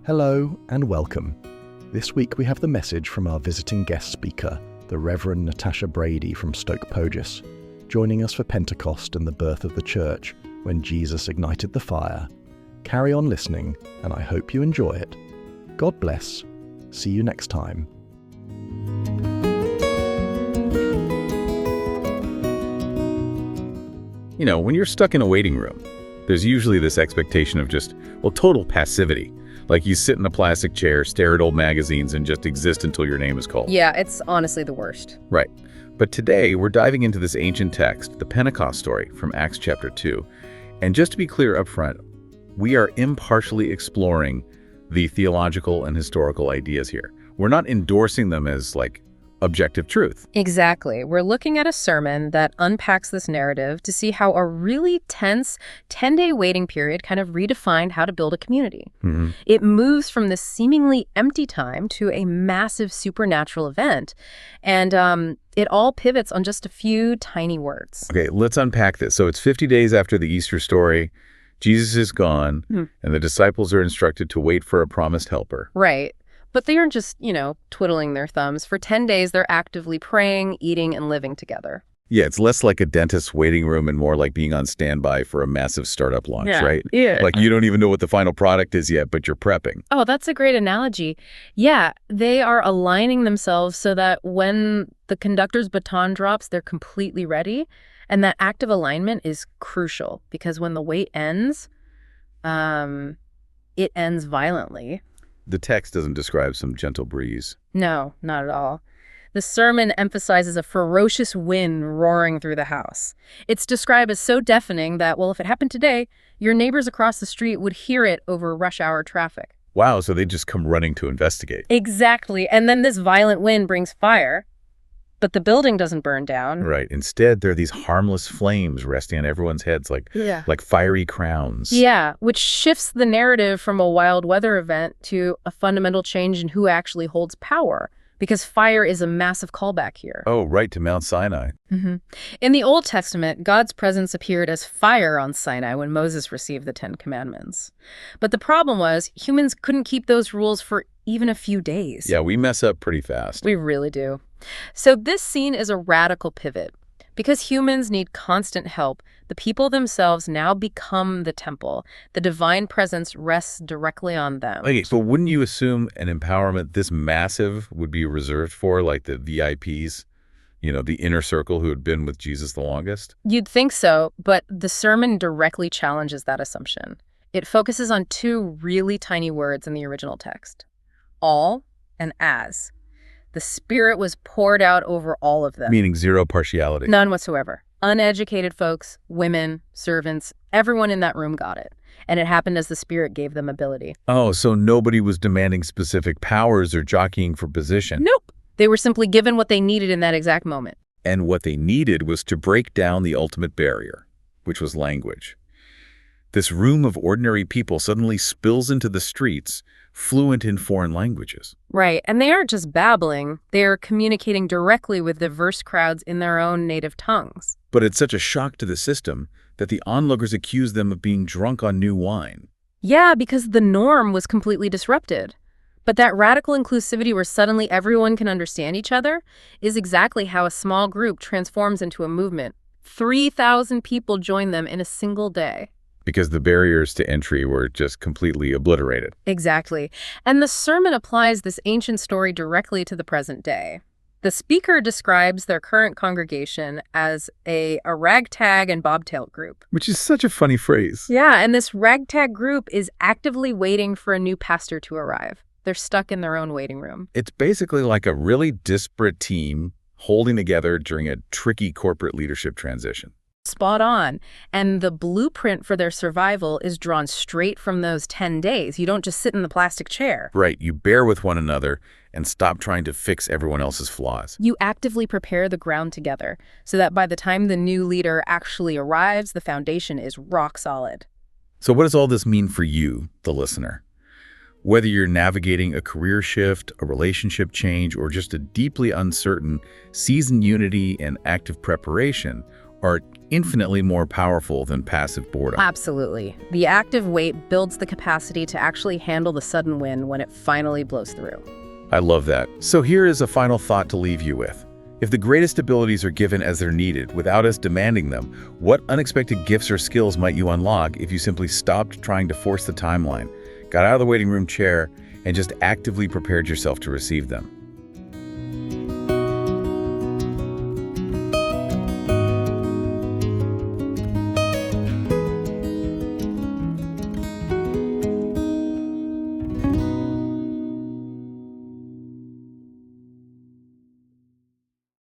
Hello and welcome. This week we have the message from our visiting guest speaker, the Revd Natasha from Stoke Poges, joining us for Pentecost and the birth of the church when Jesus ignited the fire. Carry on listening, and I hope you enjoy it. God bless. See you next time. You know, when you're stuck in a waiting room, there's usually this expectation of just, total passivity. Like you sit in a plastic chair, stare at old magazines, and just exist until your name is called. Yeah, it's honestly the worst. Right. But today, we're diving into this ancient text, the Pentecost story from Acts chapter 2. And just to be clear up front, we are impartially exploring the theological and historical ideas here. We're not endorsing them as, objective truth. Exactly. We're looking at a sermon that unpacks this narrative to see how a really tense 10-day waiting period kind of redefined how to build a community. Mm-hmm. It moves from this seemingly empty time to a massive supernatural event. And it all pivots on just a few tiny words. Okay, let's unpack this. So it's 50 days after the Easter story. Jesus is gone, and the disciples are instructed to wait for a promised helper. Right. But they aren't just, twiddling their thumbs. For 10 days, they're actively praying, eating, and living together. Yeah, it's less like a dentist's waiting room and more like being on standby for a massive startup launch, right? Yeah. Like you don't even know what the final product is yet, but you're prepping. Oh, that's a great analogy. Yeah, they are aligning themselves so that when the conductor's baton drops, they're completely ready. And that active alignment is crucial because when the wait ends, it ends violently. The text doesn't describe some gentle breeze. No, not at all. The sermon emphasizes a ferocious wind roaring through the house. It's described as so deafening that, if it happened today, your neighbors across the street would hear it over rush hour traffic. Wow, so they just come running to investigate. Exactly. And then this violent wind brings fire, but the building doesn't burn down. Right. Instead, there are these harmless flames resting on everyone's heads like fiery crowns. Yeah, which shifts the narrative from a wild weather event to a fundamental change in who actually holds power, because fire is a massive callback here. Oh, right, to Mount Sinai. Mm-hmm. In the Old Testament, God's presence appeared as fire on Sinai when Moses received the 10 Commandments. But the problem was humans couldn't keep those rules for even a few days. Yeah, we mess up pretty fast. We really do. So this scene is a radical pivot. Because humans need constant help, the people themselves now become the temple. The divine presence rests directly on them. Okay, so wouldn't you assume an empowerment this massive would be reserved for, like the VIPs, the inner circle who had been with Jesus the longest? You'd think so, but the sermon directly challenges that assumption. It focuses on two really tiny words in the original text. All and as. The Spirit was poured out over all of them. Meaning zero partiality. None whatsoever. Uneducated folks, women, servants, everyone in that room got it. And it happened as the Spirit gave them ability. Oh, so nobody was demanding specific powers or jockeying for position. Nope. They were simply given what they needed in that exact moment. And what they needed was to break down the ultimate barrier, which was language. This room of ordinary people suddenly spills into the streets, fluent in foreign languages. Right, and they aren't just babbling, they are communicating directly with diverse crowds in their own native tongues. But it's such a shock to the system that the onlookers accuse them of being drunk on new wine. Yeah, because the norm was completely disrupted. But that radical inclusivity where suddenly everyone can understand each other is exactly how a small group transforms into a movement. 3,000 people joined them in a single day. Because the barriers to entry were just completely obliterated. Exactly. And the sermon applies this ancient story directly to the present day. The speaker describes their current congregation as a ragtag and bobtail group. Which is such a funny phrase. Yeah, and this ragtag group is actively waiting for a new pastor to arrive. They're stuck in their own waiting room. It's basically like a really disparate team holding together during a tricky corporate leadership transition. Spot on. And the blueprint for their survival is drawn straight from those 10 days. You don't just sit in the plastic chair. Right. You bear with one another and stop trying to fix everyone else's flaws. You actively prepare the ground together so that by the time the new leader actually arrives, the foundation is rock solid. So what does all this mean for you, the listener? Whether you're navigating a career shift, a relationship change, or just a deeply uncertain season unity and active preparation, are infinitely more powerful than passive boredom. Absolutely. The active wait builds the capacity to actually handle the sudden wind when it finally blows through. I love that. So here is a final thought to leave you with. If the greatest abilities are given as they're needed without us demanding them, what unexpected gifts or skills might you unlock if you simply stopped trying to force the timeline, got out of the waiting room chair, and just actively prepared yourself to receive them?